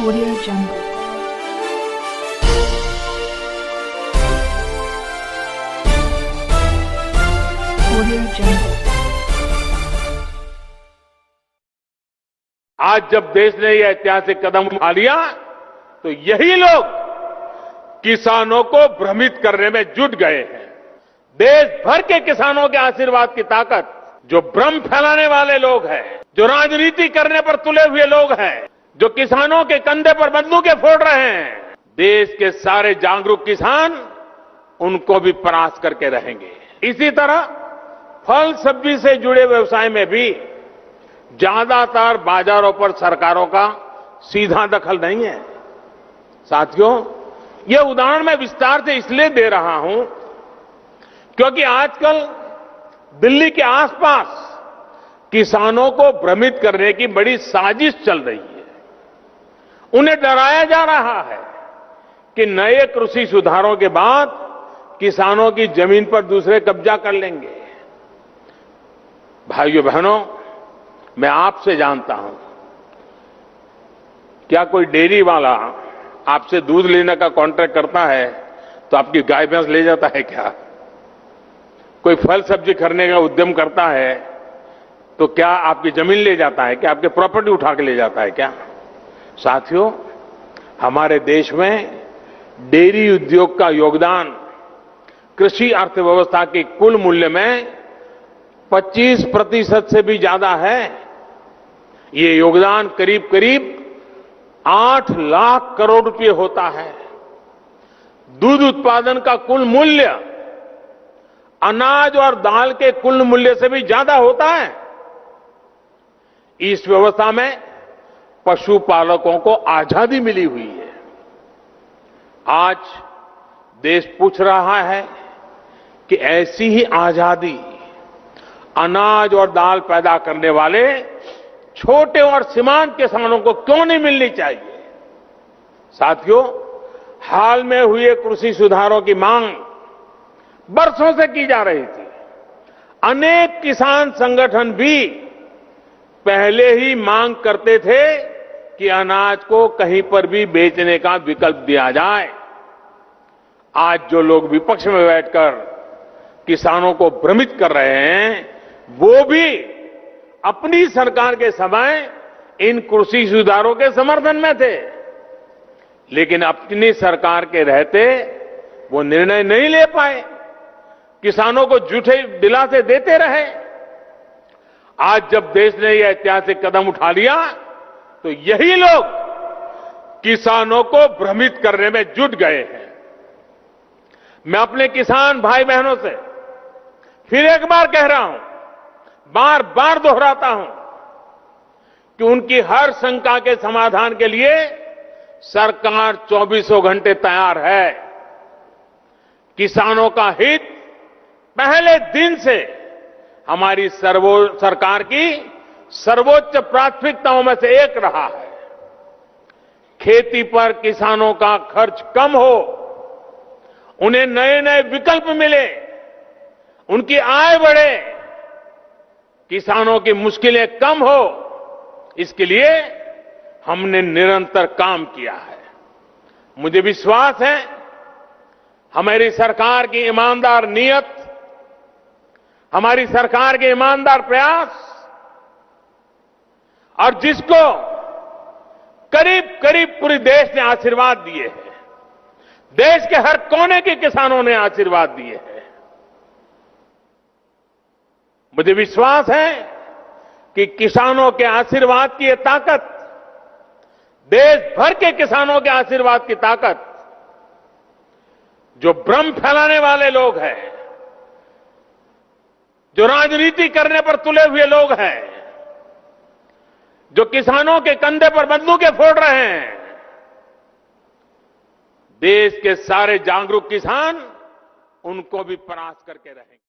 Audio Jungle. Audio Jungle. आज जब देश ने यह ऐतिहासिक कदम उठा लिया तो यही लोग किसानों को भ्रमित करने में जुट गए हैं। देश भर के किसानों के आशीर्वाद की ताकत, जो भ्रम फैलाने वाले लोग हैं, जो राजनीति करने पर तुले हुए लोग हैं, जो किसानों के कंधे पर बंदूकें फोड़ रहे हैं, देश के सारे जागरूक किसान उनको भी परास्त करके रहेंगे। इसी तरह फल सब्जी से जुड़े व्यवसाय में भी ज्यादातर बाजारों पर सरकारों का सीधा दखल नहीं है। साथियों, यह उदाहरण मैं विस्तार से इसलिए दे रहा हूं क्योंकि आजकल दिल्ली के आसपास किसानों को भ्रमित करने की बड़ी साजिश चल रही है। उन्हें डराया जा रहा है कि नए कृषि सुधारों के बाद किसानों की जमीन पर दूसरे कब्जा कर लेंगे। भाइयों बहनों, मैं आपसे जानता हूं, क्या कोई डेयरी वाला आपसे दूध लेने का कॉन्ट्रैक्ट करता है तो आपकी गाय भैंस ले जाता है क्या? कोई फल सब्जी खरीदने का उद्यम करता है तो क्या आपकी जमीन ले जाता है क्या? आपके प्रॉपर्टी उठा के ले जाता है क्या? साथियों, हमारे देश में डेयरी उद्योग का योगदान कृषि अर्थव्यवस्था के कुल मूल्य में 25% से भी ज्यादा है। ये योगदान करीब करीब 8 लाख करोड़ रुपए होता है। दूध उत्पादन का कुल मूल्य अनाज और दाल के कुल मूल्य से भी ज्यादा होता है। इस व्यवस्था में पशुपालकों को आजादी मिली हुई है। आज देश पूछ रहा है कि ऐसी ही आजादी अनाज और दाल पैदा करने वाले छोटे और सीमांत किसानों को क्यों नहीं मिलनी चाहिए? साथियों, हाल में हुए कृषि सुधारों की मांग बरसों से की जा रही थी। अनेक किसान संगठन भी पहले ही मांग करते थे कि अनाज को कहीं पर भी बेचने का विकल्प दिया जाए। आज जो लोग विपक्ष में बैठकर किसानों को भ्रमित कर रहे हैं, वो भी अपनी सरकार के समय इन कृषि सुधारों के समर्थन में थे, लेकिन अपनी सरकार के रहते वो निर्णय नहीं ले पाए, किसानों को झूठे दिलासे देते रहे। आज जब देश ने यह ऐतिहासिक कदम उठा लिया तो यही लोग किसानों को भ्रमित करने में जुट गए हैं। मैं अपने किसान भाई बहनों से फिर एक बार कह रहा हूं, बार बार दोहराता हूं कि उनकी हर शंका के समाधान के लिए सरकार 24 घंटे तैयार है। किसानों का हित पहले दिन से हमारी सरकार की सर्वोच्च प्राथमिकताओं में से एक रहा है। खेती पर किसानों का खर्च कम हो, उन्हें नए नए विकल्प मिले, उनकी आय बढ़े, किसानों की मुश्किलें कम हो, इसके लिए हमने निरंतर काम किया है। मुझे विश्वास है हमारी सरकार की ईमानदार नीयत, हमारी सरकार के ईमानदार प्रयास और जिसको करीब करीब पूरे देश ने आशीर्वाद दिए हैं, देश के हर कोने के किसानों ने आशीर्वाद दिए हैं, मुझे विश्वास है कि किसानों के आशीर्वाद की ये ताकत, देश भर के किसानों के आशीर्वाद की ताकत, जो भ्रम फैलाने वाले लोग हैं, जो राजनीति करने पर तुले हुए लोग हैं, जो किसानों के कंधे पर बंदूकें फोड़ रहे हैं, देश के सारे जागरूक किसान उनको भी परास्त करके रहेंगे।